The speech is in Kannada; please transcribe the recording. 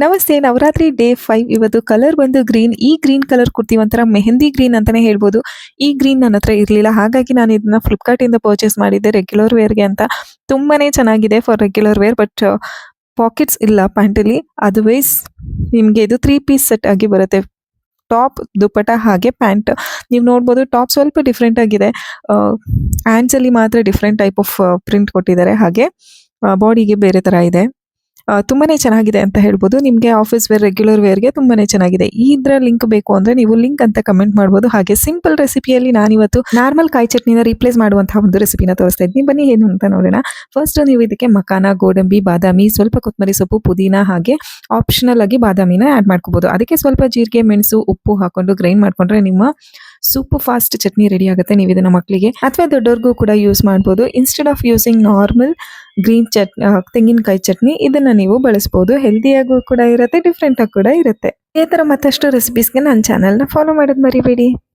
ನಮಸ್ತೆ. ನವರಾತ್ರಿ ಡೇ 5 ಇವತ್ತು ಕಲರ್ ಬಂದು ಗ್ರೀನ್. ಈ ಗ್ರೀನ್ ಕಲರ್ ಕುರ್ತಿ ಒಂಥರ ಮೆಹಂದಿ ಗ್ರೀನ್ ಅಂತಾನೆ ಹೇಳ್ಬೋದು. ಈ ಗ್ರೀನ್ ನನ್ನ ಹತ್ರ ಇರಲಿಲ್ಲ. ಹಾಗಾಗಿ ನಾನು ಇದನ್ನ ಫ್ಲಿಪ್‌ಕಾರ್ಟಿಂದ ಪರ್ಚೇಸ್ ಮಾಡಿದ್ದೆ ರೆಗ್ಯುಲರ್ ವೇರ್‌ಗೆ ಅಂತ. ತುಂಬಾನೇ ಚೆನ್ನಾಗಿದೆ for regular wear. But pockets ಇಲ್ಲ ಪ್ಯಾಂಟಲ್ಲಿ. ಅದರ್ವೈಸ್ ನಿಮಗೆ ಇದು 3 ಪೀಸ್ ಸೆಟ್ ಆಗಿ ಬರುತ್ತೆ. ಟಾಪ್, ದುಪಟ್ಟ ಹಾಗೆ ಪ್ಯಾಂಟ್. ನೀವು ನೋಡ್ಬೋದು ಟಾಪ್ ಸ್ವಲ್ಪ ಡಿಫರೆಂಟ್ ಆಗಿದೆ. ಹ್ಯಾಂಡ್ಸಲ್ಲಿ ಮಾತ್ರ ಡಿಫರೆಂಟ್ ಟೈಪ್ ಆಫ್ ಪ್ರಿಂಟ್ ಕೊಟ್ಟಿದ್ದಾರೆ. ಹಾಗೆ ಬಾಡಿಗೆ ಬೇರೆ ಥರ ಇದೆ. ತುಂಬಾನೇ ಚೆನ್ನಾಗಿದೆ ಅಂತ ಹೇಳ್ಬೋದು. ನಿಮಗೆ ಆಫೀಸ್ ವೇರ್, ರೆಗ್ಯುಲರ್ ವೇರ್‌ಗೆ ತುಂಬಾನೇ ಚೆನ್ನಾಗಿದೆ. ಇದರ ಲಿಂಕ್ ಬೇಕು ಅಂದ್ರೆ ನೀವು ಲಿಂಕ್ ಅಂತ ಕಮೆಂಟ್ ಮಾಡ್ಬೋದು. ಹಾಗೆ ಸಿಂಪಲ್ ರೆಸಿಪಿಯಲ್ಲಿ ನಾನಿವತ್ತು ನಾರ್ಮಲ್ ಕಾಯಿ ಚಟ್ನಿನ ರೀಪ್ಲೇಸ್ ಮಾಡುವಂತಹ ಒಂದು ರೆಸಿಪಿನ ತೋರಿಸ್ತಾ ಇದ್ದೀನಿ. ಬನ್ನಿ ಏನು ಅಂತ ನೋಡೋಣ. ಫಸ್ಟ್ ನೀವು ಇದಕ್ಕೆ ಮಖಾನ, ಗೋಡಂಬಿ, ಬಾದಾಮಿ, ಸ್ವಲ್ಪ ಕೊತ್ತಂಬರಿ ಸೊಪ್ಪು, ಪುದೀನ ಹಾಗೆ ಆಪ್ಷನಲ್ ಆಗಿ ಬಾದಾಮಿನ ಆ್ಯಡ್ ಮಾಡ್ಕೋಬಹುದು. ಅದಕ್ಕೆ ಸ್ವಲ್ಪ ಜೀರಿಗೆ, ಮೆಣಸು, ಉಪ್ಪು ಹಾಕೊಂಡು ಗ್ರೈಂಡ್ ಮಾಡ್ಕೊಂಡ್ರೆ ನಿಮ್ಮ ಸೂಪರ್ ಫಾಸ್ಟ್ ಚಟ್ನಿ ರೆಡಿ ಆಗುತ್ತೆ. ನೀವು ಇದನ್ನ ಮಕ್ಕಳಿಗೆ ಅಥವಾ ದೊಡ್ಡವ್ರಿಗೂ ಕೂಡ ಯೂಸ್ ಮಾಡ್ಬೋದು. Instead of using normal green ತೆಂಗಿನಕಾಯಿ ಚಟ್ನಿ ಇದನ್ನ ನೀವು ಬಳಸಬಹುದು. ಹೆಲ್ದಿಯಾಗೂ ಕೂಡ ಇರುತ್ತೆ, ಡಿಫ್ರೆಂಟ್ ಆಗಿ ಕೂಡ ಇರುತ್ತೆ. ಇದೇ ತರ ಮತ್ತಷ್ಟು ರೆಸಿಪೀಸ್ಗೆ ನನ್ನ ಚಾನಲ್ನ ಫಾಲೋ ಮಾಡೋದು ಮರಿಬೇಡಿ.